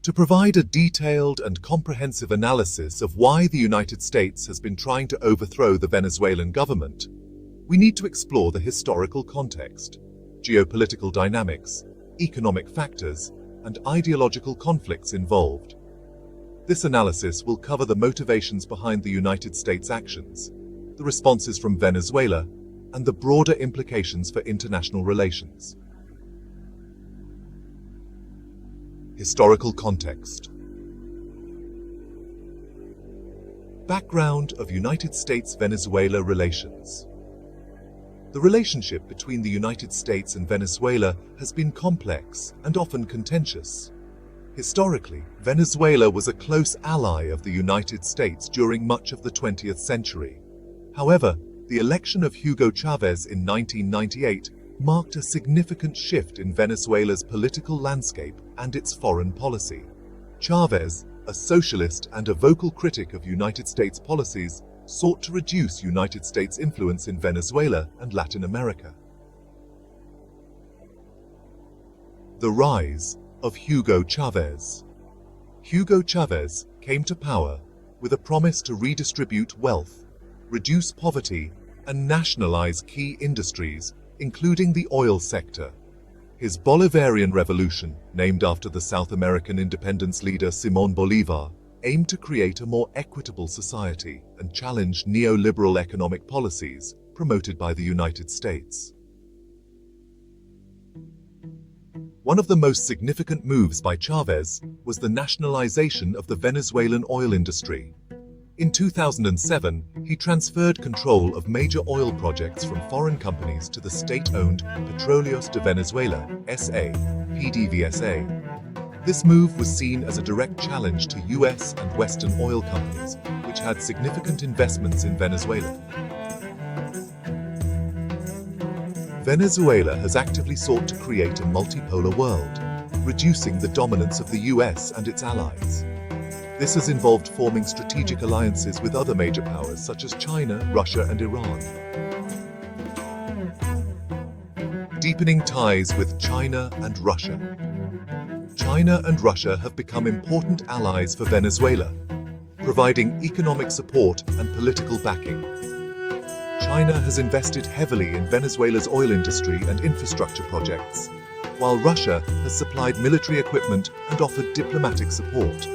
To provide a detailed and comprehensive analysis of why the United States has been trying to overthrow the Venezuelan government, we need to explore the historical context, geopolitical dynamics, economic factors, and ideological conflicts involved. This analysis will cover the motivations behind the United States' actions, the responses from Venezuela, and the broader implications for international relations. Historical context. Background of United States-Venezuela relations. The relationship between the United States and Venezuela has been complex and often contentious. Historically, Venezuela was a close ally of the United States during much of the 20th century. However, the election of Hugo Chávez in 1998 marked a significant shift in Venezuela's political landscape and its foreign policy. Chávez, a socialist and a vocal critic of United States policies, sought to reduce United States influence in Venezuela and Latin America. The rise of Hugo Chávez. Hugo Chávez came to power with a promise to redistribute wealth, reduce poverty, and nationalize key industries, including the oil sector. His Bolivarian Revolution, named after the South American independence leader Simón Bolívar, aimed to create a more equitable society and challenge neoliberal economic policies promoted by the United States. One of the most significant moves by Chávez was the nationalization of the Venezuelan oil industry. In 2007, he transferred control of major oil projects from foreign companies to the state-owned Petróleos de Venezuela (SA) (PDVSA). This move was seen as a direct challenge to US and Western oil companies, which had significant investments in Venezuela. Venezuela has actively sought to create a multipolar world, reducing the dominance of the US and its allies. This has involved forming strategic alliances with other major powers such as China, Russia, and Iran. Deepening ties with China and Russia. China and Russia have become important allies for Venezuela, providing economic support and political backing. China has invested heavily in Venezuela's oil industry and infrastructure projects, while Russia has supplied military equipment and offered diplomatic support.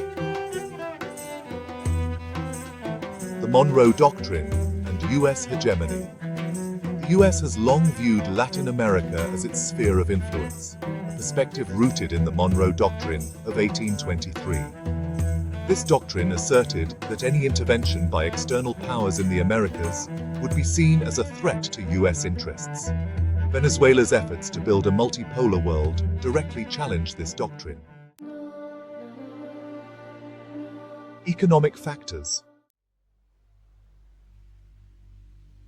The Monroe Doctrine and US hegemony. The US has long viewed Latin America as its sphere of influence, a perspective rooted in the Monroe Doctrine of 1823. This doctrine asserted that any intervention by external powers in the Americas would be seen as a threat to US interests. Venezuela's efforts to build a multipolar world directly challenge this doctrine. Economic factors.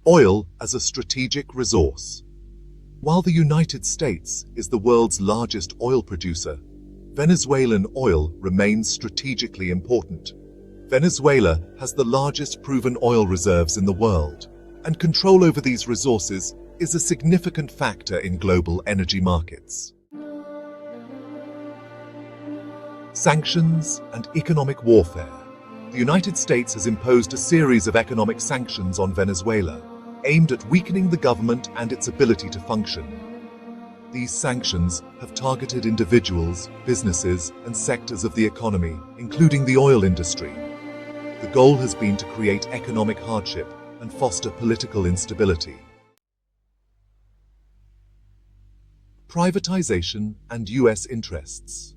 Oil as a strategic resource. While the United States is the world's largest oil producer, Venezuelan oil remains strategically important. Venezuela has the largest proven oil reserves in the world, and control over these resources is a significant factor in global energy markets. Sanctions and economic warfare. The United States has imposed a series of economic sanctions on Venezuela, aimed at weakening the government and its ability to function. These sanctions have targeted individuals, businesses, and sectors of the economy, including the oil industry. The goal has been to create economic hardship and foster political instability. Privatization and US interests.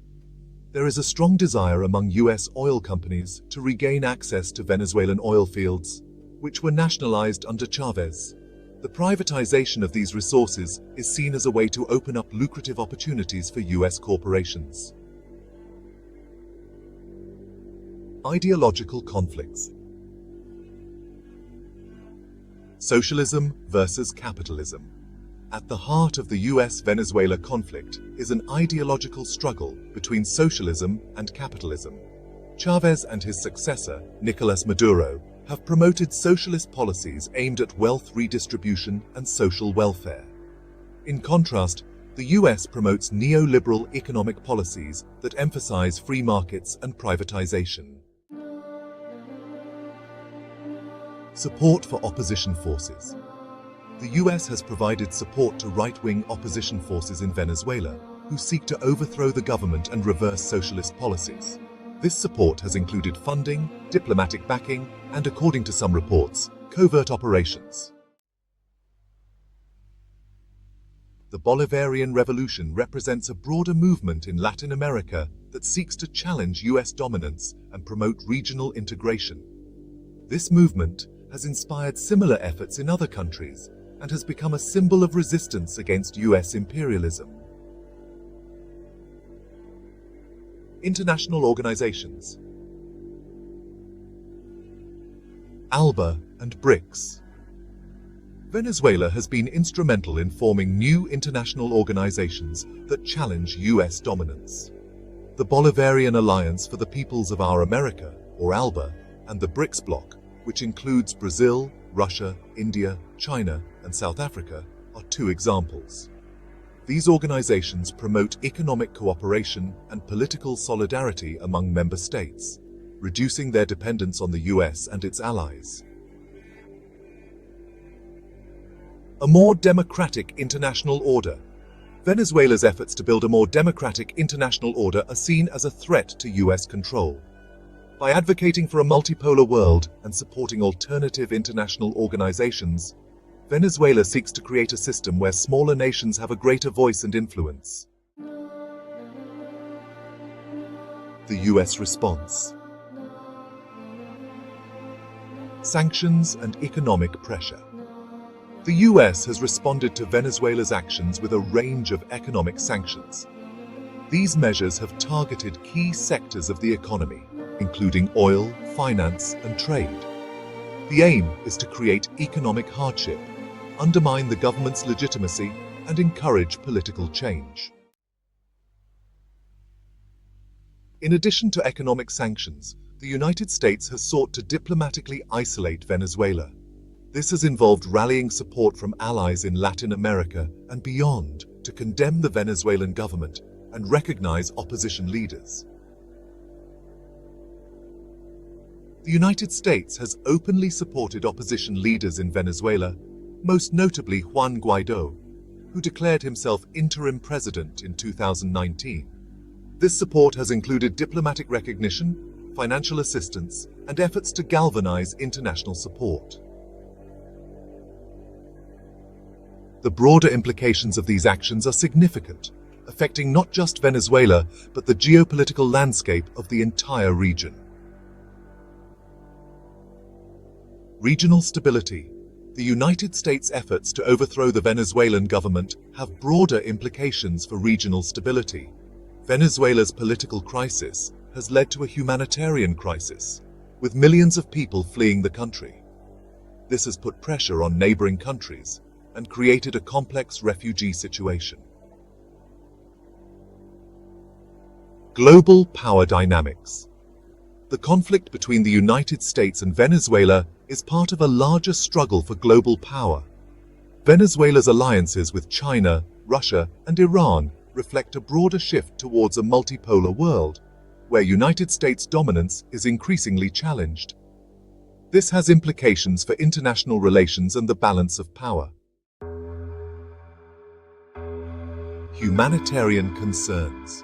There is a strong desire among US oil companies to regain access to Venezuelan oil fields, which were nationalized under Chávez. The privatization of these resources is seen as a way to open up lucrative opportunities for US corporations. Ideological conflicts. Socialism versus capitalism. At the heart of the US-Venezuela conflict is an ideological struggle between socialism and capitalism. Chávez and his successor, Nicolás Maduro, have promoted socialist policies aimed at wealth redistribution and social welfare. In contrast, The US promotes neoliberal economic policies that emphasize free markets and privatization. Support for opposition forces. The US has provided support to right-wing opposition forces in Venezuela, who seek to overthrow the government and reverse socialist policies. This support has included funding, diplomatic backing, and, according to some reports, covert operations. The Bolivarian Revolution represents a broader movement in Latin America that seeks to challenge US dominance and promote regional integration. This movement has inspired similar efforts in other countries and has become a symbol of resistance against US imperialism. International organizations. ALBA and BRICS. Venezuela has been instrumental in forming new international organizations that challenge US dominance. The Bolivarian Alliance for the Peoples of Our America, or ALBA, and the BRICS bloc, which includes Brazil, Russia, India, China, and South Africa, are two examples. These organizations promote economic cooperation and political solidarity among member states, reducing their dependence on the US and its allies. A more democratic international order. Venezuela's efforts to build a more democratic international order are seen as a threat to US control. By advocating for a multipolar world and supporting alternative international organizations, Venezuela seeks to create a system where smaller nations have a greater voice and influence. The US response. Sanctions and economic pressure. The US has responded to Venezuela's actions with a range of economic sanctions. These measures have targeted key sectors of the economy, including oil, finance, and trade. The aim is to create economic hardship, undermine the government's legitimacy, and encourage political change. In addition to economic sanctions, the United States has sought to diplomatically isolate Venezuela. This has involved rallying support from allies in Latin America and beyond to condemn the Venezuelan government and recognize opposition leaders. The United States has openly supported opposition leaders in Venezuela, most notably Juan Guaidó, who declared himself interim president in 2019. This support has included diplomatic recognition, financial assistance, and efforts to galvanize international support. The broader implications of these actions are significant, affecting not just Venezuela, but the geopolitical landscape of the entire region. Regional stability. The United States' efforts to overthrow the Venezuelan government have broader implications for regional stability. Venezuela's political crisis has led to a humanitarian crisis, with millions of people fleeing the country. This has put pressure on neighboring countries and created a complex refugee situation. Global power dynamics. The conflict between the United States and Venezuela is part of a larger struggle for global power. Venezuela's alliances with China, Russia, and Iran reflect a broader shift towards a multipolar world, where United States dominance is increasingly challenged. This has implications for international relations and the balance of power. Humanitarian concerns.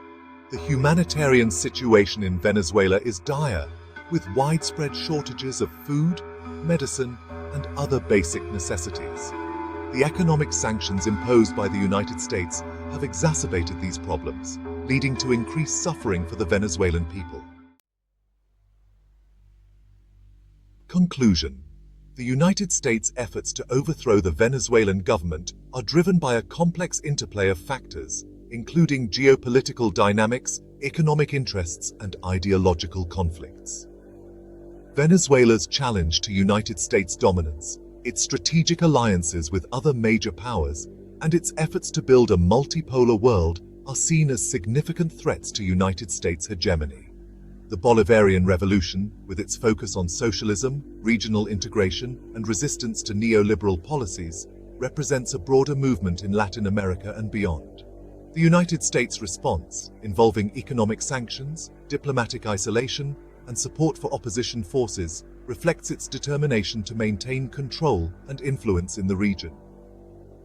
The humanitarian situation in Venezuela is dire, with widespread shortages of food, medicine, and other basic necessities. The economic sanctions imposed by the United States have exacerbated these problems, leading to increased suffering for the Venezuelan people. Conclusion. The United States' efforts to overthrow the Venezuelan government are driven by a complex interplay of factors, including geopolitical dynamics, economic interests, and ideological conflicts. Venezuela's challenge to United States dominance, its strategic alliances with other major powers, and its efforts to build a multipolar world are seen as significant threats to United States hegemony. The Bolivarian Revolution, with its focus on socialism, regional integration, and resistance to neoliberal policies, represents a broader movement in Latin America and beyond. The United States response, involving economic sanctions, diplomatic isolation, and support for opposition forces, reflects its determination to maintain control and influence in the region.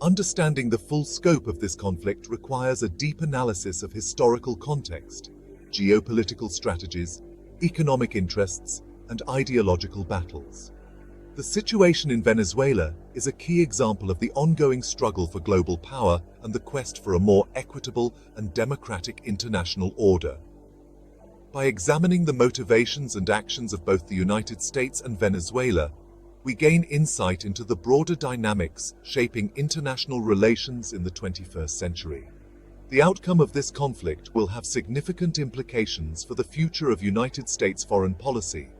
Understanding the full scope of this conflict requires a deep analysis of historical context, geopolitical strategies, economic interests, and ideological battles. The situation in Venezuela is a key example of the ongoing struggle for global power and the quest for a more equitable and democratic international order. By examining the motivations and actions of both the United States and Venezuela, we gain insight into the broader dynamics shaping international relations in the 21st century. The outcome of this conflict will have significant implications for the future of United States foreign policy,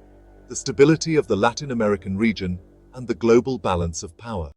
the stability of the Latin American region, and the global balance of power.